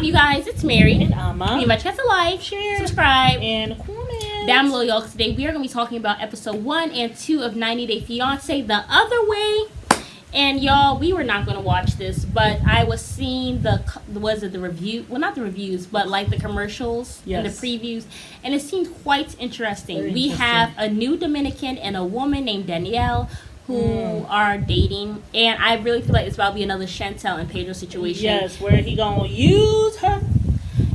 you guys? It's Mary. And Amma. Pretty much has a like, share, subscribe, and comment down below, y'all. Today we are going to be talking about episode 1 and 2 of 90 Day Fiance, The Other Way. And y'all, we were not going to watch this, but I was seeing the review? Well, not the reviews, but like the commercials and the previews, and it seemed quite interesting. We have a new Dominican and a woman named Danielle who are dating, and I really feel like it's about to be another Chantel and Pedro situation. Yes, where he gonna use her.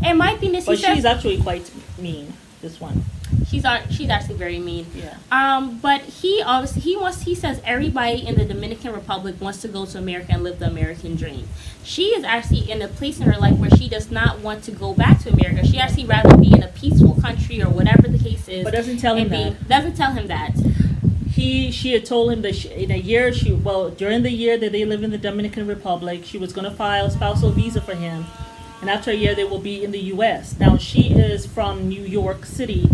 And my thing is, she's actually quite mean. This one. She's actually very mean. Yeah. But he says everybody in the Dominican Republic wants to go to America and live the American dream. She is actually in a place in her life where she does not want to go back to America. She actually rather be in a peaceful country or whatever the case is. But doesn't tell him that. Doesn't tell him that. She had told him that during the year that they live in the Dominican Republic, she was going to file a spousal visa for him. And after a year, they will be in the U.S. Now, she is from New York City.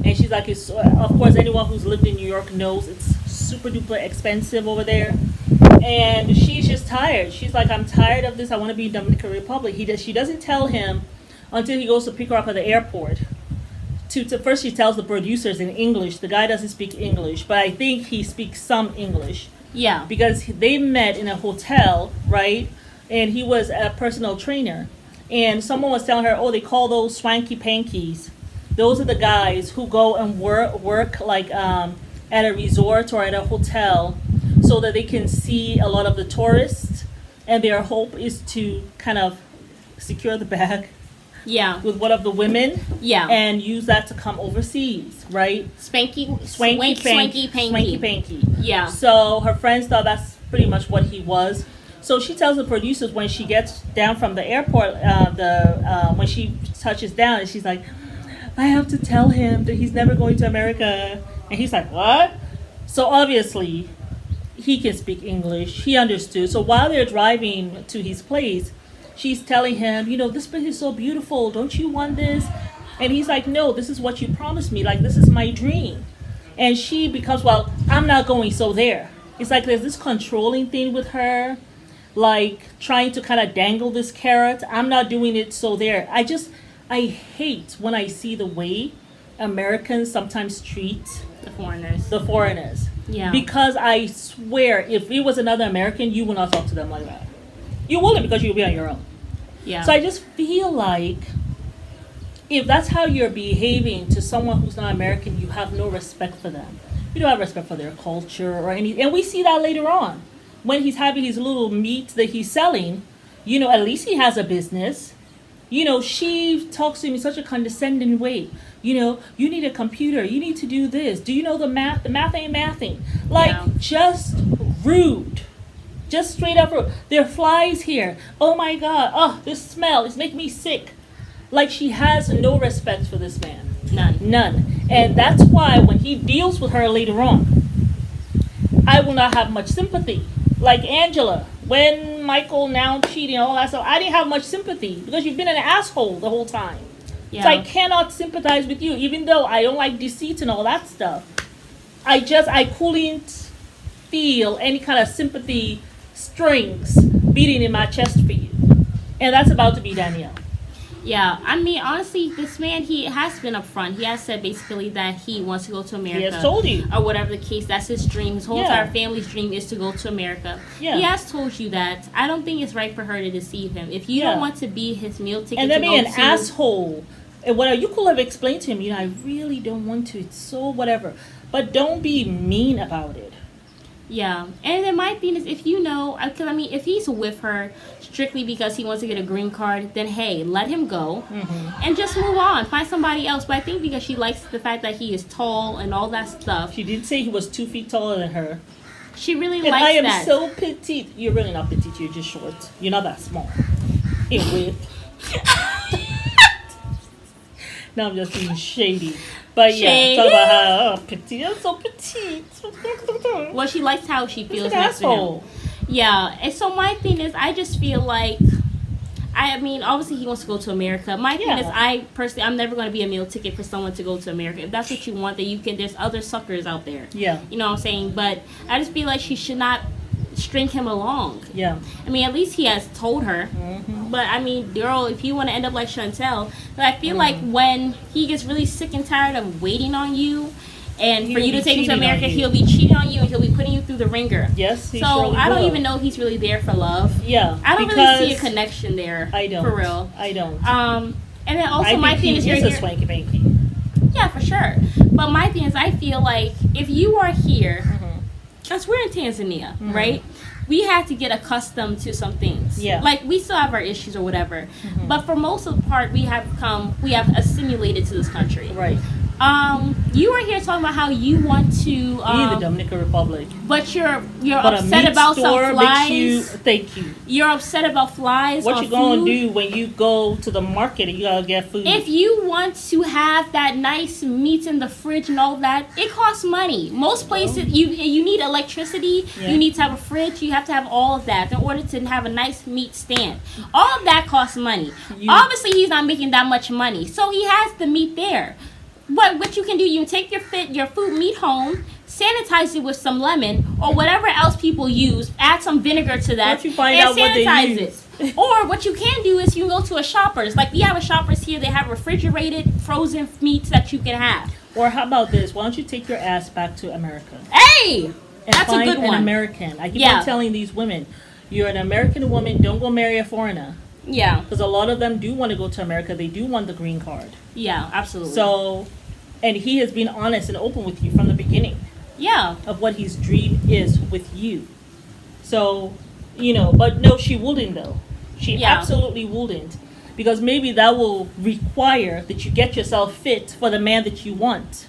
And she's like, of course, anyone who's lived in New York knows it's super duper expensive over there. And she's just tired. She's like, I'm tired of this. I want to be in Dominican Republic. She doesn't tell him until he goes to pick her up at the airport. First, she tells the producers in English. The guy doesn't speak English, but I think he speaks some English. Yeah. Because they met in a hotel, right? And he was a personal trainer. And someone was telling her, they call those swanky pankies. Those are the guys who go and work like at a resort or at a hotel so that they can see a lot of the tourists. And their hope is to kind of secure the bag. Yeah. With one of the women. Yeah. And use that to come overseas, right? Swanky panky. Yeah. So her friends thought that's pretty much what he was. So she tells the producers when she gets down from the airport, when she touches down, and she's like, I have to tell him that he's never going to America. And he's like, what? So obviously, he can speak English. He understood. So while they're driving to his place, she's telling him, this place is so beautiful. Don't you want this? And he's like, no, this is what you promised me. Like, this is my dream. And she becomes, I'm not going, so there. It's like there's this controlling thing with her, like trying to kind of dangle this carrot. I'm not doing it, so there. I hate when I see the way Americans sometimes treat the foreigners. Yeah. Because I swear, if it was another American, you would not talk to them like that. You wouldn't, because you'll be on your own. Yeah. So I just feel like if that's how you're behaving to someone who's not American, you have no respect for them. You don't have respect for their culture or anything. And we see that later on. When he's having his little meat that he's selling, at least he has a business. She talks to him in such a condescending way. You need a computer. You need to do this. Do you know the math? The math ain't mathing. Just rude. Just straight up rude. There are flies here. Oh my God. Oh, this smell is making me sick. Like, she has no respect for this man. None. And that's why when he deals with her later on, I will not have much sympathy. Like Angela, when Michael now cheating and all that stuff, I didn't have much sympathy because you've been an asshole the whole time. Yeah. So I cannot sympathize with you, even though I don't like deceit and all that stuff. I couldn't feel any kind of sympathy strings beating in my chest for you. And that's about to be Danielle. Yeah, I mean, honestly, this man, he has been upfront. He has said basically that he wants to go to America. He has told you. Or whatever the case. That's his dream. His whole entire family's dream is to go to America. Yeah. He has told you that. I don't think it's right for her to deceive him. If you don't want to be his meal ticket and then be an asshole. And you could have explained to him, I really don't want to. It's so whatever. But don't be mean about it. Yeah, and then my thing is, if if he's with her strictly because he wants to get a green card, then hey, let him go and just move on, find somebody else. But I think because she likes the fact that he is tall and all that stuff. She did say he was 2 feet taller than her. She really likes that. I am so petite. You're really not petite. You're just short. You're not that small in width. Now I'm just being shady. But talk about how petite. I'm so petite. Well, she likes how she feels next to him. Yeah, and so my thing is, I just feel like, obviously he wants to go to America. My thing is, I'm never going to be a meal ticket for someone to go to America. If that's what you want, then there's other suckers out there. Yeah. You know what I'm saying? But I just feel like she should not string him along. Yeah. I mean, at least he has told her. Mm-hmm. But I mean, girl, if you want to end up like Chantel, but I feel like when he gets really sick and tired of waiting on you, and for you to take him to America, he'll be cheating on you and he'll be putting you through the ringer. Yes, he so surely I don't will. even know if he's really there for love. Yeah, I don't really see a connection there. I don't. For real. I don't. And then also I my think thing he is is you're a swanky banky. yeah, for sure. But my thing is, I feel like if you are here, because we're in Tanzania, right? We had to get accustomed to some things. Yeah. Like, we still have our issues or whatever. But for most of the part, we have assimilated to this country. Right. You are here talking about how you want to the Dominican Republic. but you're But upset about some flies. Thank you. You're upset about flies. What on you gonna food. do when you go to the market and you gotta get food? If you want to have that nice meat in the fridge and all that, it costs money. Most places you need electricity, Yeah. you need to have a fridge, you have to have all of that in order to have a nice meat stand. All of that costs money. Obviously he's not making that much money. So he has the meat there. What you can do, you can take your food meat home, sanitize it with some lemon or whatever else people use, add some vinegar to that, Once you find and out what they sanitize use. it. Or what you can do is you can go to a Shoppers. Like we have a Shoppers here, they have refrigerated frozen meats that you can have. Or how about this? Why don't you take your ass back to America? Hey! And That's a find good one. an American. I keep Yeah. on telling these women, you're an American woman, don't go marry a foreigner. Yeah. Because a lot of them do want to go to America. They do want the green card. Yeah, absolutely. So, and he has been honest and open with you from the beginning yeah. of what his dream is with you. So, but no, she wouldn't though. She Yeah. absolutely wouldn't. Because maybe that will require that you get yourself fit for the man that you want.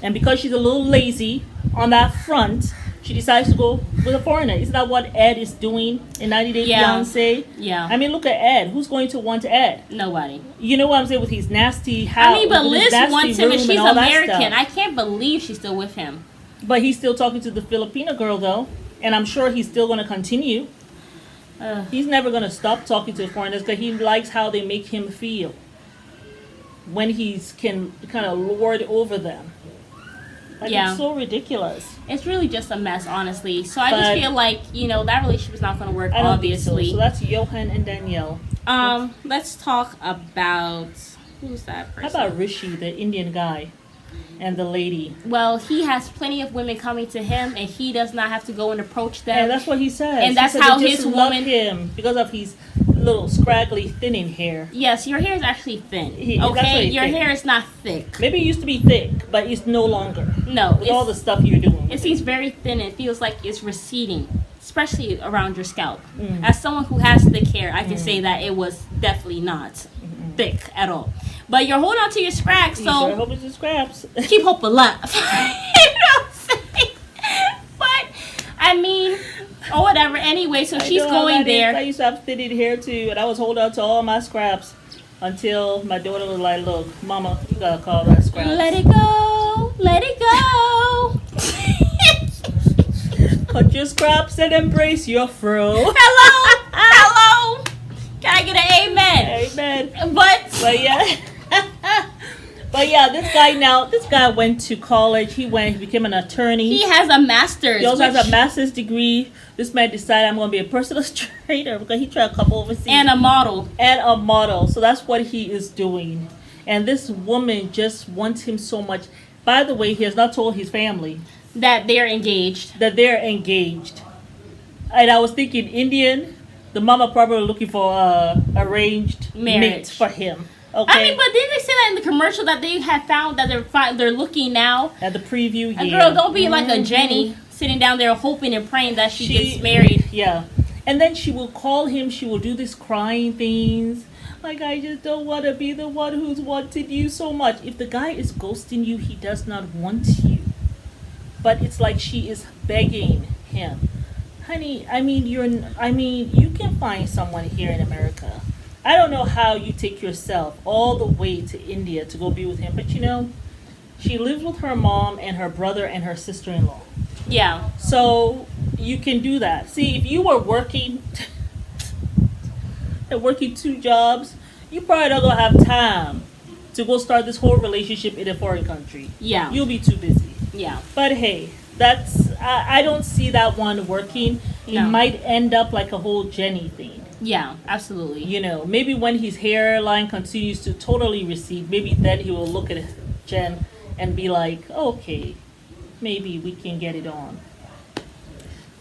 And because she's a little lazy on that front, she decides to go with a foreigner. Isn't that what Ed is doing in 90 Day Fiance? Yeah. I mean, look at Ed. Who's going to want Ed? Nobody. You know what I'm saying? With his nasty house. I mean, but with his Liz nasty wants him and room she's all that American. stuff. I can't believe she's still with him. But he's still talking to the Filipina girl, though. And I'm sure he's still going to continue. He's never going to stop talking to foreigners because he likes how they make him feel when he can kind of lord over them. Like, Yeah. It's so ridiculous. It's really just a mess, honestly. So I just But- feel like, that relationship is not going to work, I don't obviously. think so. So that's Johan and Danielle. Let's talk about, who's that How person? about Rishi, the Indian guy, and the lady? Well, he has plenty of women coming to him, and he does not have to go and approach them. And that's what he says. And that's he said how they just his love woman- him because of his little scraggly thinning hair. Yes, your hair is actually thin. That's Okay, really your thick. hair is not thick. Maybe it used to be thick, but it's no longer. No, With all the stuff you're doing. it seems very thin. And it feels like it's receding, especially around your scalp. Mm. As someone who has thick hair, I can say that it was definitely not thick at all. But you're holding on to your scrags, You sure so hope it's the scraps. keep hope alive. You know what I'm saying? But I mean, or whatever. Anyway, so she's I know how going that is. I there. used to have thinning hair too, and I was holding on to all my scraps until my daughter was like, "Look, Mama, you gotta call that scraps." Let it go. Let it go. Cut your scraps and embrace your fro. Hello. Hello. Can I get an amen? Amen. But yeah. But yeah, this guy went to college. He became an attorney. he has a master's. He also has which- a master's degree. This man decided I'm going to be a personal trainer because he tried a couple overseas. and a model. And a model. So that's what he is doing. And this woman just wants him so much. By the way, he has not told his family That they're engaged. that they're engaged. And I was thinking Indian, the mama probably looking for arranged mate Marriage. for him. Okay. I mean, but didn't they say that in the commercial that they have found that they're looking now? At the preview, yeah. A girl, don't be like a Mhm. Jenny sitting down there hoping and praying that she gets married. Yeah. And then she will call him, she will do these crying things. Like, I just don't want to be the one who's wanted you so much. If the guy is ghosting you, he does not want you. But it's like she is begging him. Honey, you can find someone here in America. I don't know how you take yourself all the way to India to go be with him. But she lives with her mom and her brother and her sister-in-law. Yeah. So you can do that. See, if you were working 2 jobs, you probably not gonna have time to go start this whole relationship in a foreign country. Yeah. You'll be too busy. Yeah. But hey, I don't see that one working It No. might end up like a whole Jenny thing. Yeah, absolutely. You know, maybe when his hairline continues to totally recede, maybe then he will look at Jen and be like, okay, maybe we can get it on.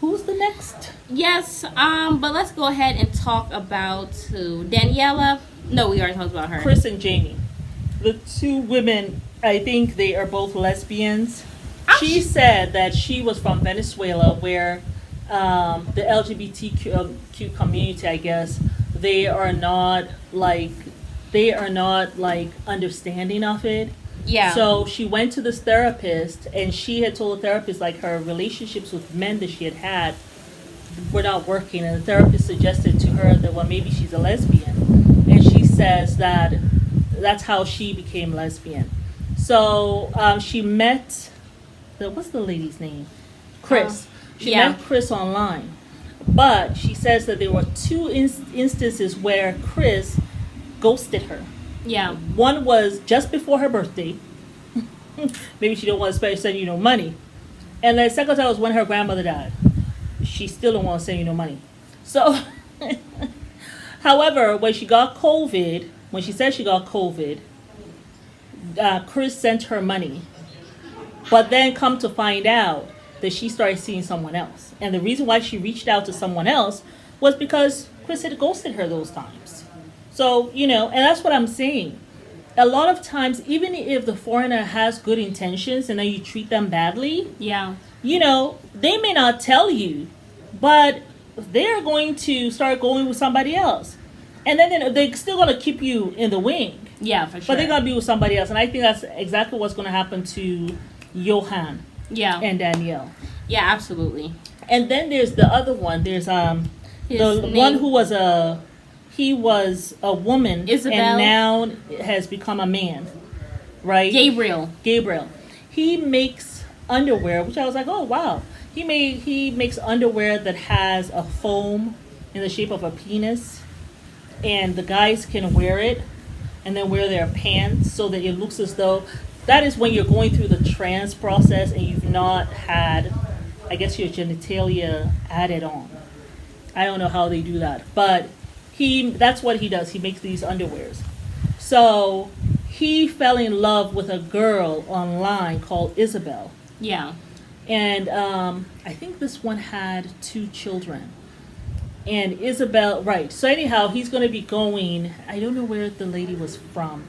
Who's the next? Yes, but let's go ahead and talk about Daniela. No, we already talked about her. Chris and Jamie. The two women, I think they are both lesbians. She said that she was from Venezuela, where the LGBTQ community, I guess, they are not like understanding of it. Yeah. So she went to this therapist, and she had told the therapist like her relationships with men that she had were not working, and the therapist suggested to her that, well, maybe she's a lesbian, and she says that that's how she became lesbian. So she met what's the lady's name? Chris. She yeah. met Chris online, but she says that there were two instances where Chris ghosted her. Yeah. One was just before her birthday. Maybe she don't want to send you no money. And the second time was when her grandmother died. She still don't want to send you no money. So, however, when she got COVID, when she said she got COVID, Chris sent her money. But then come to find out that she started seeing someone else. And the reason why she reached out to someone else was because Chris had ghosted her those times. So, you know, and that's what I'm saying. A lot of times, even if the foreigner has good intentions and then you treat them badly, Yeah. you know, they may not tell you, but they're going to start going with somebody else. And then they're still going to keep you in the wing. Yeah, for sure. But they're going to be with somebody else. And I think that's exactly what's going to happen to Johan Yeah. and Danielle. Yeah, absolutely. And then there's the other one. There's the one who was a woman, Isabel. and now has become a man, right? Gabriel. He makes underwear, which I was like, oh wow. He makes underwear that has a foam in the shape of a penis, and the guys can wear it and then wear their pants so that it looks as though that is when you're going through the trans process and you've not had, I guess, your genitalia added on. I don't know how they do that, but that's what he does. He makes these underwears. So he fell in love with a girl online called Isabel. Yeah. And I think this one had 2 children. And Isabel, right. So anyhow, he's going to be going, I don't know where the lady was from.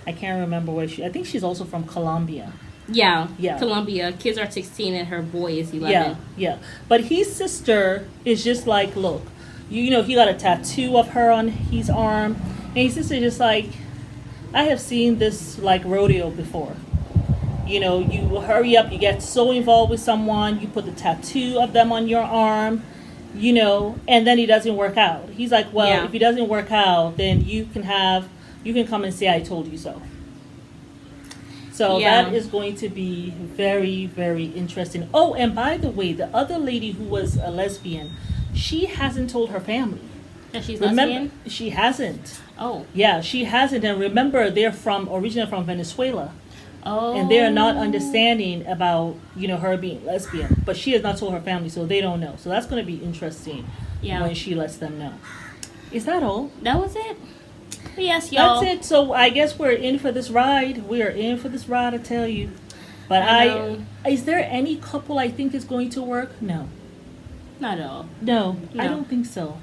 I can't remember where I think she's also from Colombia. Yeah. Yeah. Colombia. Kids are 16 and her boy is 11. Yeah. But his sister is just like, look, you know, he got a tattoo of her on his arm. And his sister just like, I have seen this like rodeo before. You know, you hurry up, you get so involved with someone, you put the tattoo of them on your arm, you know, and then it doesn't work out. He's like, well, if it doesn't work out, then you can come and say I told you so. So that is going to be very, very interesting. Oh, and by the way, the other lady who was a lesbian, she hasn't told her family. That she's lesbian? She hasn't. Oh. Yeah, she hasn't. And remember, they're originally from Venezuela. Oh. And they're not understanding about, you know, her being lesbian. But she has not told her family, so they don't know. So that's going to be interesting when she lets them know. Is that all? That was it. But yes, y'all. That's it. So I guess we're in for this ride. We are in for this ride, I tell you. But is there any couple I think is going to work? No. Not at all. No, I don't think so.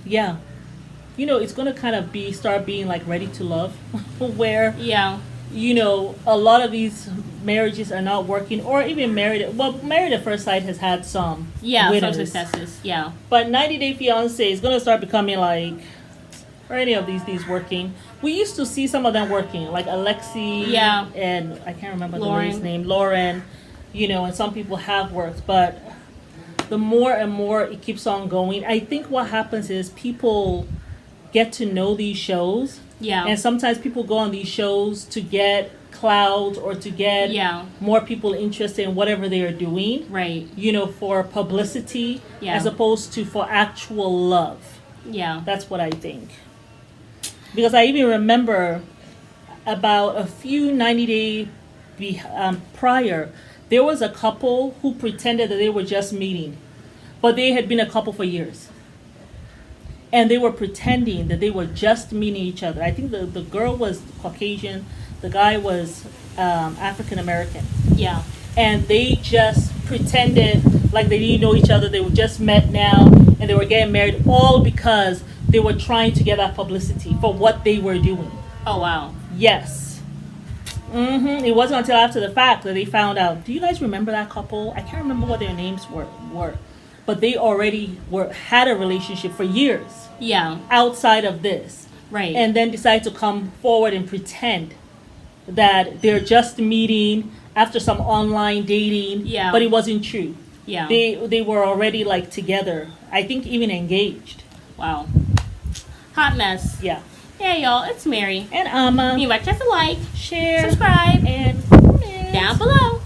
Yeah. You know, it's going to kind of start being like Ready to Love, where, you know, a lot of these marriages are not working, or even Married at First Sight has had some winners. Some successes, But 90 Day Fiance is going to start becoming like, are any of these working? We used to see some of them working, like Alexi, and I can't remember the lady's name, Lauren, you know, and some people have worked, but the more and more it keeps on going, I think what happens is people get to know these shows. Yeah. And sometimes people go on these shows to get clout or to get more people interested in whatever they are doing. Right. You know, for publicity as opposed to for actual love. Yeah. That's what I think. Because I even remember about a few 90 Day prior, There was a couple who pretended that they were just meeting, but they had been a couple for years. And they were pretending that they were just meeting each other. I think the girl was Caucasian, the guy was African American. Yeah. And they just pretended like they didn't know each other. They were just met now, and they were getting married, all because they were trying to get that publicity for what they were doing. Oh, wow. Yes. It wasn't until after the fact that they found out. Do you guys remember that couple? I can't remember what their names were. But they already had a relationship for years. Yeah. Outside of this. Right. And then decided to come forward and pretend that they're just meeting after some online dating. Yeah. But it wasn't true. Yeah. They were already like together. I think even engaged. Wow. Hot mess. Yeah. Hey, y'all. It's Mary. And Amma. Remember, just a like, Share. subscribe, And down below.